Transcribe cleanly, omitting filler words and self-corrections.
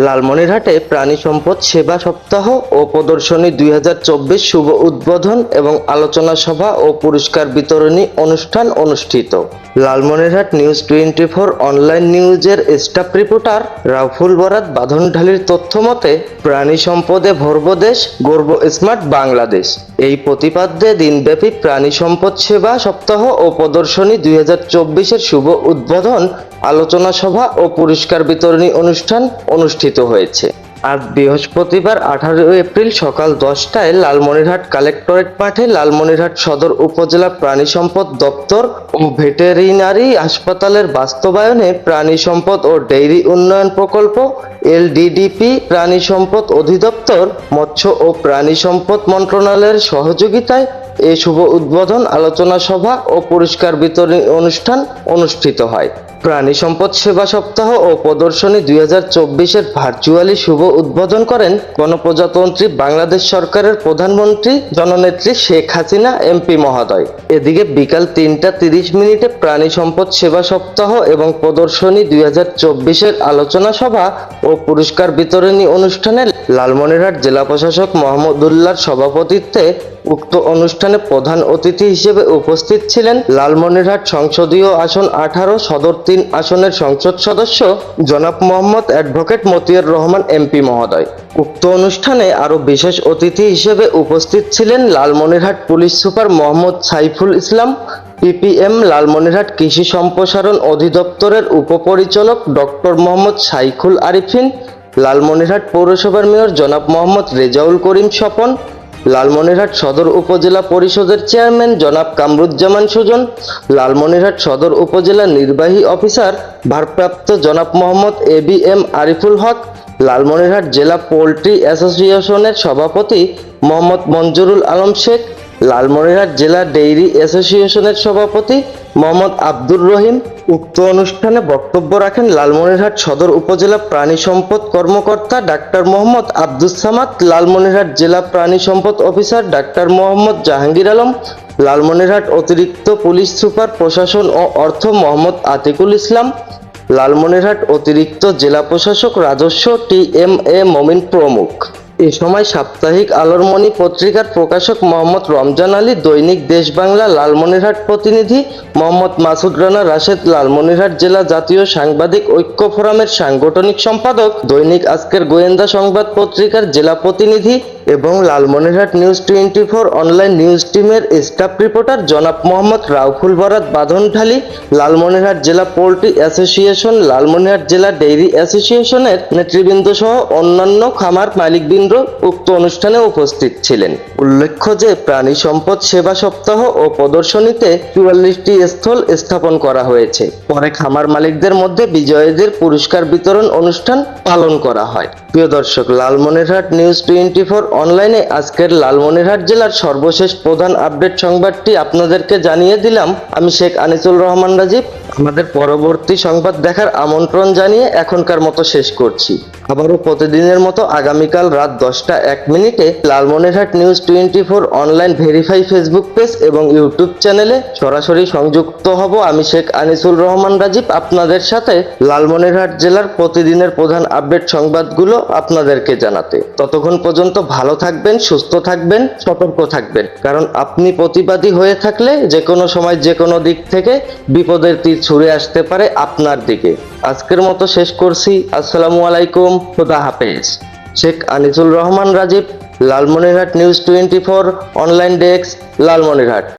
লালমনিরহাটে প্রাণী সম্পদ সেবা সপ্তাহ ও প্রদর্শনী 2024 শুভ উদ্বোধন এবং আলোচনা সভা ও পুরস্কার বিতরণী অনুষ্ঠান অনুষ্ঠিত। লালমনিরহাট নিউজ 24 অনলাইন নিউজের স্টাফ রিপোর্টার রাউফুল বরাত বাঁধনঢালির তথ্য মতে, প্রাণী সম্পদে ভরবো দেশ, গর্ব স্মার্ট বাংলাদেশ এই প্রতিপাদ্যে দিনব্যাপী প্রাণী সম্পদ সেবা সপ্তাহ ও প্রদর্শনী 2024-এর শুভ উদ্বোধন, আলোচনা সভা ও পুরস্কার বিতরণী অনুষ্ঠান অনুষ্ঠিত হয়েছে। আজ বৃহস্পতিবার 18 এপ্রিল সকাল 10টায় লালমনিরহাট কালেক্টরেট মাঠে লালমনিরহাট সদর উপজেলা প্রাণী সম্পদ দপ্তর ও ভেটেরিনারি হাসপাতালের বাস্তবায়নে প্রাণী সম্পদ ও ডেইরি উন্নয়ন প্রকল্প এলডিডিপি, প্রাণী সম্পদ অধিদপ্তর, মৎস্য ও প্রাণী সম্পদ মন্ত্রণালয়ের সহযোগিতায় এই শুভ উদ্বোধন, আলোচনা সভা ও পুরস্কার বিতরণী অনুষ্ঠান অনুষ্ঠিত হয়। প্রাণী সম্পদ সেবা সপ্তাহ ও প্রদর্শনী 2024-এর ভার্চুয়ালি শুভ উদ্বোধন করেন গণপ্রজাতন্ত্রী বাংলাদেশ সরকারের প্রধানমন্ত্রী জননেত্রী শেখ হাসিনা এমপি মহোদয়। এদিকে বিকাল 3টা 30 মিনিটে প্রাণী সম্পদ সেবা সপ্তাহ এবং প্রদর্শনী 2024-এর আলোচনা সভা ও পুরস্কার বিতরণী অনুষ্ঠানে লালমনিরহাট জেলা প্রশাসক মোহাম্মদুল্লাহর সভাপতিত্বে উক্ত অনুষ্ঠানে প্রধান অতিথি হিসেবে উপস্থিত ছিলেন লালমনিরহাট সংসদীয় আসন 18 সদর 3 আসনের সংসদ সদস্য জনাব মোহাম্মদ অ্যাডভোকেট মতিয়ার রহমান এমপি মহোদয়। উক্ত অনুষ্ঠানে আরও বিশেষ অতিথি হিসেবে উপস্থিত ছিলেন Lalmonirhat police super Mohammad Saiful Islam, PPM Lalmonirhat কৃষি সম্প্রসারণ অধিদপ্তরের উপপরিচালক ডক্টর মোহাম্মদ শাইখুল আরিফিন, লালমনিরহাট পৌরসভার মেয়র জনাব মোহাম্মদ রেজাউল করিম স্বপন, লালমনিরহাট সদর উপজেলা পরিষদের চেয়ারম্যান জনাব কামরুজ্জামান সুজন, লালমনিরহাট সদর উপজেলা নির্বাহী অফিসার ভারপ্রাপ্ত জনাব মোহাম্মদ এবিএম আরিফুল হক, লালমনিরহাট জেলা পোল্ট্রি অ্যাসোসিয়েশনের সভাপতি মোহাম্মদ মঞ্জুরুল আলম শেখ, লালমনিরহাট জেলা ডেইরি অ্যাসোসিয়েশনের সভাপতি মোহাম্মদ আব্দুর রহিম। উক্ত অনুষ্ঠানে বক্তব্য রাখেন লালমনিরহাট সদর উপজেলা প্রাণী সম্পদ কর্মকর্তা ডাক্তার মোহাম্মদ আব্দুস সামাদ, লালমনিরহাট জেলা প্রাণী সম্পদ অফিসার ডাক্তার মোহাম্মদ জাহাঙ্গীর আলম, লালমনিরহাট অতিরিক্ত পুলিশ সুপার প্রশাসন ও অর্থ মোহাম্মদ আতিকুল ইসলাম, লালমনিরহাট অতিরিক্ত জেলা প্রশাসক রাজস্ব TMA মমিন প্রমুখ। এ সময় সাপ্তাহিক আলোর মণি পত্রিকার প্রকাশক মোহাম্মদ রমজান আলী, দৈনিক দেশ বাংলা লালমনিরহাট প্রতিনিধি মোহাম্মদ মাসুদ রানা রাশেদ, লালমনিরহাট জেলা জাতীয় সাংবাদিক ঐক্য ফোরামের সাংগঠনিক সম্পাদক, দৈনিক আজকের গোয়েন্দা সংবাদ পত্রিকার জেলা প্রতিনিধি এবং লালমনিরহাট নিউজ 24 অনলাইন নিউজ টিমের স্টাফ রিপোর্টার জনাব মোহাম্মদ রাউফুল বরাত বাঁধনঢালি, লালমনিরহাট জেলা পোল্ট্রি অ্যাসোসিয়েশন, লালমনিরহাট জেলা ডেইরি অ্যাসোসিয়েশনের নেতৃবৃন্দ সহ অন্যান্য খামার মালিকবৃন্দ উক্ত অনুষ্ঠানে উপস্থিত ছিলেন। উল্লেখ্য যে প্রাণী সম্পদ সেবা সপ্তাহ ও প্রদর্শনীতে 44টি স্থল স্থাপন করা হয়েছে। পরে খামার মালিকদের মধ্যে বিজয়ীদের পুরস্কার বিতরণ অনুষ্ঠান পালন করা হয়। প্রিয় দর্শক, লালমনিরহাট নিউজ 24 অনলাইনে আজকের লালমনিরহাট জেলার সর্বশেষ প্রধান আপডেট সংবাদটি আপনাদেরকে জানিয়ে দিলাম। আমি শেখ আনিসুল রহমান রাজীব। আমাদের পরবর্তী সংবাদ দেখার আমন্ত্রণ জানিয়ে এখনকার মতো শেষ করছি। আবারও প্রতিদিনের মতো আগামীকাল রাত 10টা 1 মিনিটে Lalmonirhat news 24 online verify Facebook page এবং ইউটিউব চ্যানেলে সরাসরি সংযুক্ত হব আমি শেখ আনিসুল রহমান রাজীব আপনাদের সাথে লালমনিরহাট জেলার প্রতিদিনের প্রধান আপডেট সংবাদগুলো আপনাদেরকে জানাতে। ততক্ষণ পর্যন্ত ভালো থাকবেন, সুস্থ থাকবেন, সতর্ক থাকবেন, কারণ আপনি প্রতিবাদী হয়ে থাকলে যে কোনো সময় যে কোনো দিক থেকে বিপদের তীর ছুঁড়ে আসতে পারে আপনার দিকে। আজকের মতো শেষ করছি। আসসালামু আলাইকুম, খোদা হাফেজ। Sheikh Anisul Rahman Rajib, Lalmonirhat news 24 online desk, Lalmonirhat.